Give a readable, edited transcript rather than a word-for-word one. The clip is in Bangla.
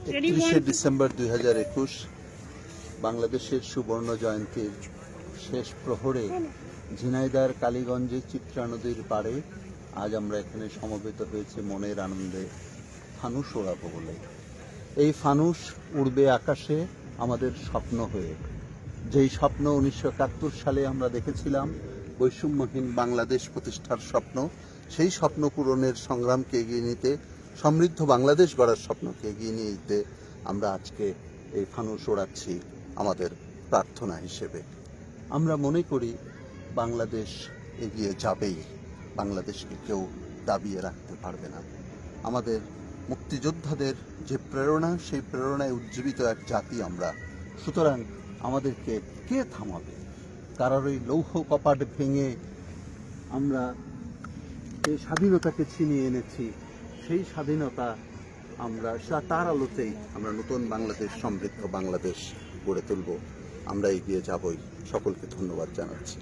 31শে ডিসেম্বর 2021 বাংলাদেশের সুবর্ণ জয়ন্তীর শেষ প্রহরে ঝিনাইদহ কালীগঞ্জে চিত্রা নদীর পাড়ে আজ আমরা এখানে সমবেত হয়েছে মনের আনন্দে ফানুস ওড়াবো বলে। এই ফানুস উড়বে আকাশে আমাদের স্বপ্ন হয়ে, যেই স্বপ্ন 1971 সালে আমরা দেখেছিলাম, বৈষম্যহীন বাংলাদেশ প্রতিষ্ঠার স্বপ্ন। সেই স্বপ্ন পূরণের সংগ্রামকে এগিয়ে নিতে, সমৃদ্ধ বাংলাদেশ গড়ার স্বপ্নকে এগিয়ে নিয়ে যেতে আমরা আজকে এই ফানুস ওড়াচ্ছি আমাদের প্রার্থনা হিসেবে। আমরা মনে করি বাংলাদেশ এগিয়ে যাবেই, বাংলাদেশকে কেউ দাবিয়ে রাখতে পারবে না। আমাদের মুক্তিযোদ্ধাদের যে প্রেরণা, সেই প্রেরণায় উজ্জীবিত এক জাতি আমরা। সুতরাং আমাদেরকে কে থামাবে? কারোর ওই লৌহ কপাট ভেঙে আমরা যে স্বাধীনতাকে ছিনিয়ে এনেছি, সেই স্বাধীনতা আমরা তার আলোতেই আমরা নতুন বাংলাদেশ, সমৃদ্ধ বাংলাদেশ গড়ে তুলব। আমরা এগিয়ে যাবই। সকলকে ধন্যবাদ জানাচ্ছি।